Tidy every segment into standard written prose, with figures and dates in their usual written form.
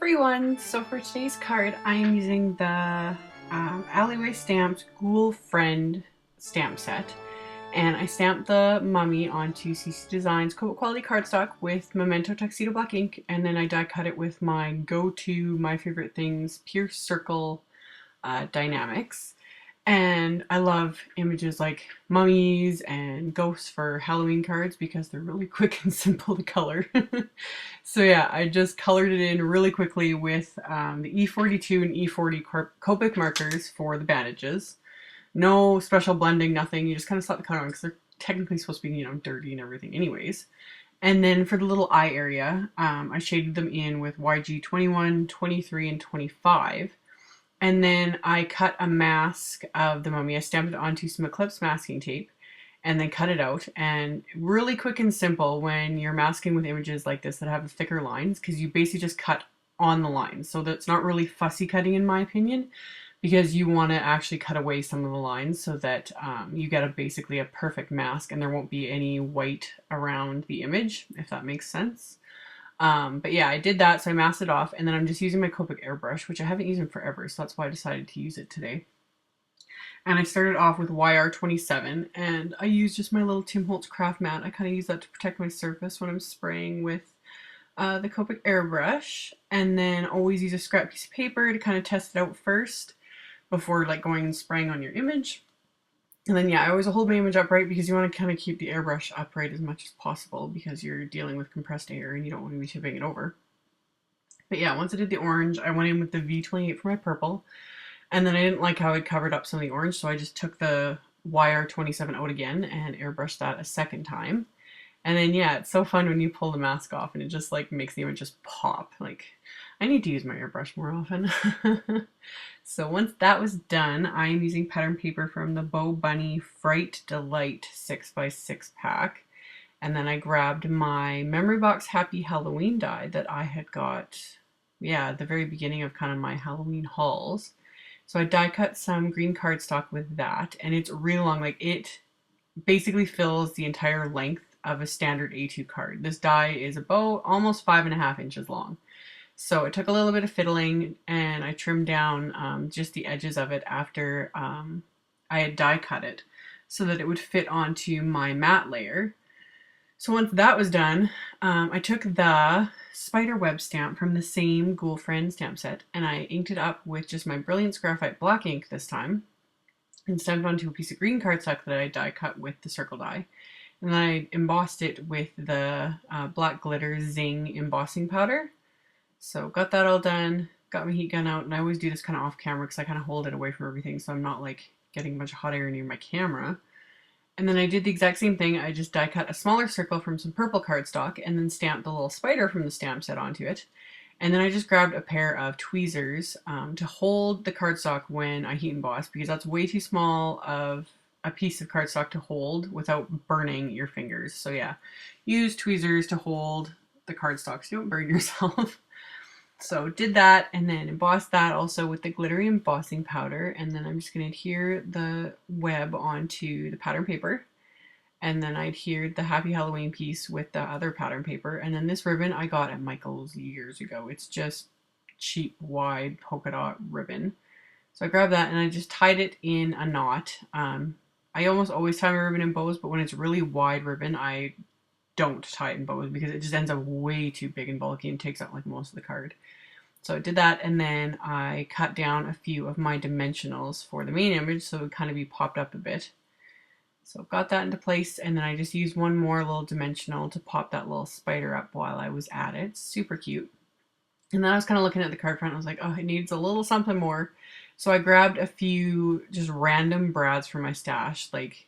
everyone! So for today's card, I am using the Alleyway Stamps Ghoul Friend stamp set. And I stamped the mummy onto CC Designs Coat Quality cardstock with Memento Tuxedo Black ink, and then I die cut it with my go-to, my favorite things, Pierce Circle Dynamics. And I love images like mummies and ghosts for Halloween cards because they're really quick and simple to color. So yeah, I just colored it in really quickly with the E42 and E40 Copic markers for the bandages. No special blending, nothing. You just kind of slap the color on because they're technically supposed to be, dirty and everything anyways. And then for the little eye area, I shaded them in with YG 21, 23, and 25. And then I cut a mask of the mummy. I stamped it onto some Eclipse masking tape and then cut it out. And really quick and simple when you're masking with images like this that have thicker lines, because you basically just cut on the lines. So that's not really fussy cutting in my opinion, because you want to actually cut away some of the lines so that you get basically a perfect mask and there won't be any white around the image, if that makes sense. But yeah, I did that, so I masked it off, and then I'm just using my Copic airbrush, which I haven't used in forever, so that's why I decided to use it today. And I started off with YR27, and I used just my little Tim Holtz craft mat. I kind of use that to protect my surface when I'm spraying with the Copic airbrush, and then always use a scrap piece of paper to kind of test it out first before like going and spraying on your image. And then yeah, I always hold my image upright because you want to kind of keep the airbrush upright as much as possible because you're dealing with compressed air and you don't want to be tipping it over. But yeah, once I did the orange, I went in with the V28 for my purple. And then I didn't like how it covered up some of the orange, so I just took the YR27 out again and airbrushed that a second time. And then yeah, it's so fun when you pull the mask off and it just like makes the image just pop. Like, I need to use my airbrush more often. So once that was done, I'm using pattern paper from the Bo Bunny Fright Delight 6x6 pack. And then I grabbed my Memory Box Happy Halloween die that I had got, yeah, at the very beginning of kind of my Halloween hauls. So I die cut some green cardstock with that, and it's really long. Like, it basically fills the entire length of a standard A2 card. This die is about almost 5.5 inches long. So it took a little bit of fiddling, and I trimmed down just the edges of it after I had die cut it so that it would fit onto my matte layer. So once that was done, I took the spider web stamp from the same Ghoul Friend stamp set, and I inked it up with just my Brilliance Graphite black ink this time, and stamped onto a piece of green cardstock that I die cut with the circle die. And then I embossed it with the black glitter Zing embossing powder. So got that all done, got my heat gun out, and I always do this kind of off camera because I kind of hold it away from everything so I'm not like getting a bunch of hot air near my camera. And then I did the exact same thing. I just die cut a smaller circle from some purple cardstock and then stamped the little spider from the stamp set onto it. And then I just grabbed a pair of tweezers to hold the cardstock when I heat emboss, because that's way too small of a piece of cardstock to hold without burning your fingers. So yeah, use tweezers to hold the cardstock so you don't burn yourself. So did that, and then embossed that also with the glittery embossing powder, and then I'm just going to adhere the web onto the pattern paper, and then I adhered the Happy Halloween piece with the other pattern paper, and then this ribbon I got at Michael's years ago. It's just cheap, wide polka dot ribbon. So I grabbed that and I just tied it in a knot. I almost always tie my ribbon in bows, but when it's really wide ribbon, I don't tie it in bows because it just ends up way too big and bulky and takes out like most of the card. So I did that, and then I cut down a few of my dimensionals for the main image so it would kind of be popped up a bit. So got that into place, and then I just used one more little dimensional to pop that little spider up while I was at it. Super cute. And then I was kind of looking at the card front and I was like, oh, it needs a little something more. So I grabbed a few just random brads from my stash. Like,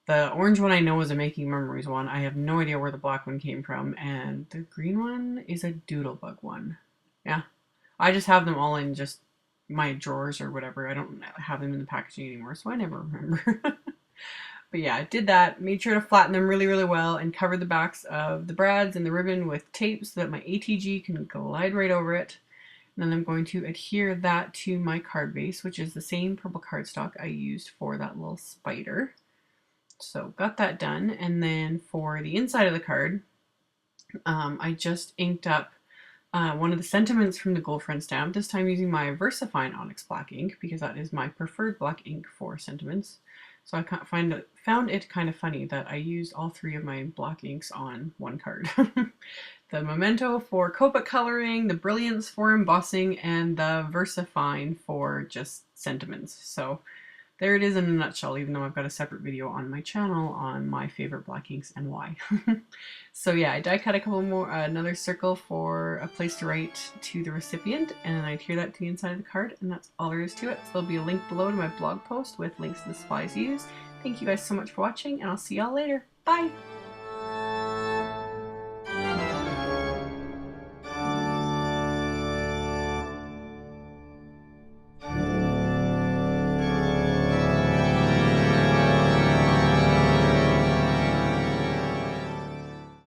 the orange one I know is a Making Memories one. I have no idea where the black one came from. And the green one is a Doodlebug one. Yeah. I just have them all in just my drawers or whatever. I don't have them in the packaging anymore, so I never remember. But yeah, I did that. Made sure to flatten them really, really well and cover the backs of the brads and the ribbon with tape so that my ATG can glide right over it. And then I'm going to adhere that to my card base, which is the same purple cardstock I used for that little spider. So got that done. And then for the inside of the card, I just inked up one of the sentiments from the Gold Friend stamp, this time using my VersaFine Onyx black ink because that is my preferred black ink for sentiments. So I found it kind of funny that I used all three of my black inks on one card. The Memento for Copic coloring, the Brilliance for embossing, and the VersaFine for just sentiments. So there it is in a nutshell, even though I've got a separate video on my channel on my favorite black inks and why. So yeah, I die cut a couple more, another circle for a place to write to the recipient, and I adhere that to the inside of the card, and that's all there is to it. So there'll be a link below to my blog post with links to the supplies used. Thank you guys so much for watching, and I'll see y'all later. Bye!